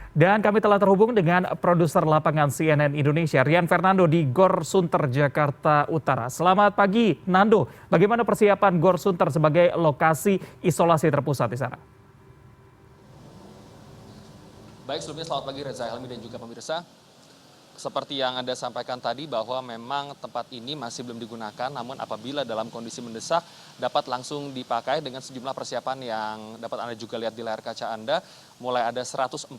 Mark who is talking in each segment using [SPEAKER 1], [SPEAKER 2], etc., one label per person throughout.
[SPEAKER 1] Dan kami telah terhubung dengan produser lapangan CNN Indonesia, Rian Fernando di Gor Sunter, Jakarta Utara. Selamat pagi, Nando. Bagaimana persiapan Gor Sunter sebagai lokasi isolasi terpusat di sana?
[SPEAKER 2] Baik, sebelumnya selamat pagi Reza Helmi dan juga pemirsa. Seperti yang Anda sampaikan tadi bahwa memang tempat ini masih belum digunakan, namun apabila dalam kondisi mendesak dapat langsung dipakai dengan sejumlah persiapan yang dapat Anda juga lihat di layar kaca Anda. Mulai ada 144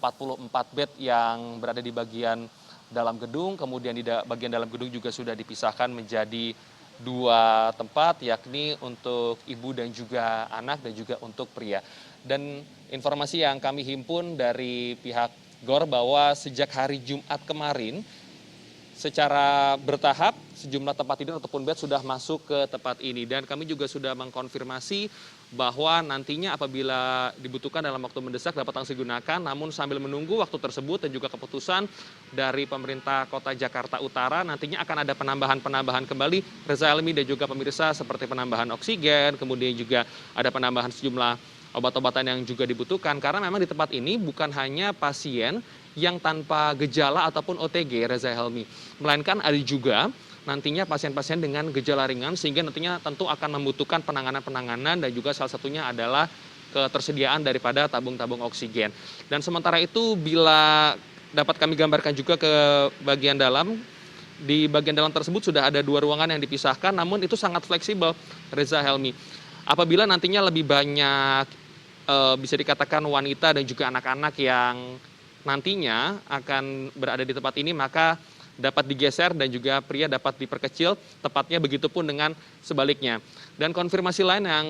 [SPEAKER 2] bed yang berada di bagian dalam gedung, kemudian di bagian dalam gedung juga sudah dipisahkan menjadi dua tempat, yakni untuk ibu dan juga anak dan juga untuk pria. Dan informasi yang kami himpun dari pihak GOR bahwa sejak hari Jumat kemarin secara bertahap sejumlah tempat tidur ataupun bed sudah masuk ke tempat ini, dan kami juga sudah mengkonfirmasi bahwa nantinya apabila dibutuhkan dalam waktu mendesak dapat langsung digunakan, namun sambil menunggu waktu tersebut dan juga keputusan dari pemerintah Kota Jakarta Utara, nantinya akan ada penambahan kembali Reza Helmi dan juga pemirsa, seperti penambahan oksigen, kemudian juga ada penambahan sejumlah obat-obatan yang juga dibutuhkan, karena memang di tempat ini bukan hanya pasien yang tanpa gejala ataupun OTG, Reza Helmi, melainkan ada juga nantinya pasien-pasien dengan gejala ringan, sehingga nantinya tentu akan membutuhkan penanganan dan juga salah satunya adalah ketersediaan daripada tabung-tabung oksigen. Dan sementara itu, bila dapat kami gambarkan juga ke bagian dalam, di bagian dalam tersebut sudah ada dua ruangan yang dipisahkan, namun itu sangat fleksibel, Reza Helmi. Apabila nantinya lebih banyak bisa dikatakan wanita dan juga anak-anak yang nantinya akan berada di tempat ini, maka dapat digeser dan juga pria dapat diperkecil tepatnya, begitupun dengan sebaliknya. Dan konfirmasi lain yang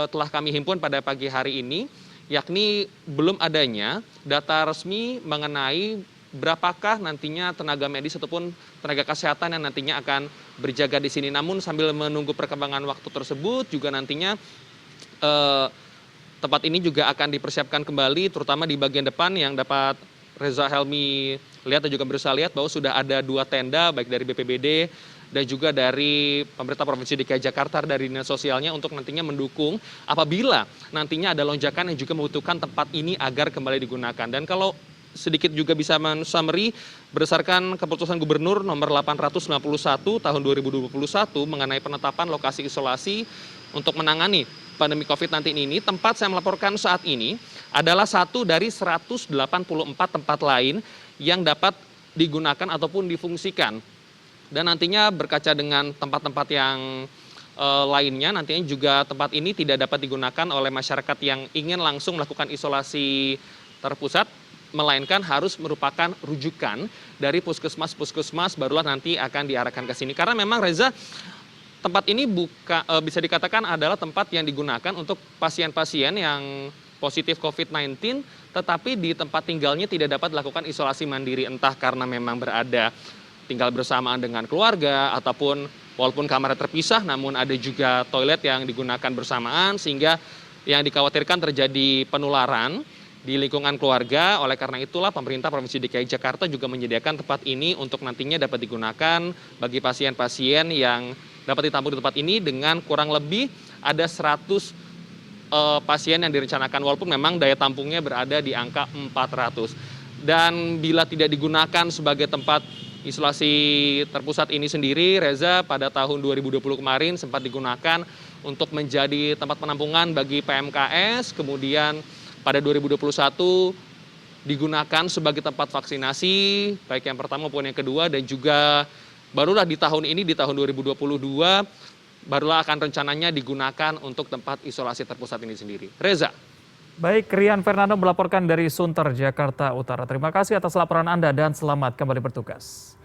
[SPEAKER 2] telah kami himpun pada pagi hari ini, yakni belum adanya data resmi mengenai berapakah nantinya tenaga medis ataupun tenaga kesehatan yang nantinya akan berjaga di sini. Namun sambil menunggu perkembangan waktu tersebut juga nantinya tempat ini juga akan dipersiapkan kembali, terutama di bagian depan yang dapat Reza Helmi lihat dan juga berusaha lihat bahwa sudah ada dua tenda baik dari BPBD dan juga dari pemerintah Provinsi DKI Jakarta dari Dinas Sosialnya untuk nantinya mendukung apabila nantinya ada lonjakan yang juga membutuhkan tempat ini agar kembali digunakan. Dan kalau sedikit juga bisa men-summary, berdasarkan keputusan Gubernur nomor 891 tahun 2021 mengenai penetapan lokasi isolasi untuk menangani pandemi COVID-19 ini, tempat saya melaporkan saat ini adalah satu dari 184 tempat lain yang dapat digunakan ataupun difungsikan. Dan nantinya berkaca dengan tempat-tempat yang lainnya, nantinya juga tempat ini tidak dapat digunakan oleh masyarakat yang ingin langsung melakukan isolasi terpusat, melainkan harus merupakan rujukan dari puskesmas barulah nanti akan diarahkan ke sini. Karena memang Reza, tempat ini bisa dikatakan adalah tempat yang digunakan untuk pasien-pasien yang positif COVID-19, tetapi di tempat tinggalnya tidak dapat dilakukan isolasi mandiri, entah karena memang berada tinggal bersamaan dengan keluarga, ataupun walaupun kamarnya terpisah, namun ada juga toilet yang digunakan bersamaan, sehingga yang dikhawatirkan terjadi penularan di lingkungan keluarga. Oleh karena itulah pemerintah Provinsi DKI Jakarta juga menyediakan tempat ini untuk nantinya dapat digunakan bagi pasien-pasien yang dapat ditampung di tempat ini, dengan kurang lebih ada 100 pasien yang direncanakan, walaupun memang daya tampungnya berada di angka 400. Dan bila tidak digunakan sebagai tempat isolasi terpusat ini sendiri, Reza, pada tahun 2020 kemarin sempat digunakan untuk menjadi tempat penampungan bagi PMKS, kemudian pada 2021 digunakan sebagai tempat vaksinasi, baik yang pertama maupun yang kedua, dan juga barulah di tahun ini, di tahun 2022, barulah akan rencananya digunakan untuk tempat isolasi terpusat ini sendiri. Reza.
[SPEAKER 1] Baik, Rian Fernando melaporkan dari Sunter, Jakarta Utara. Terima kasih atas laporan Anda dan selamat kembali bertugas.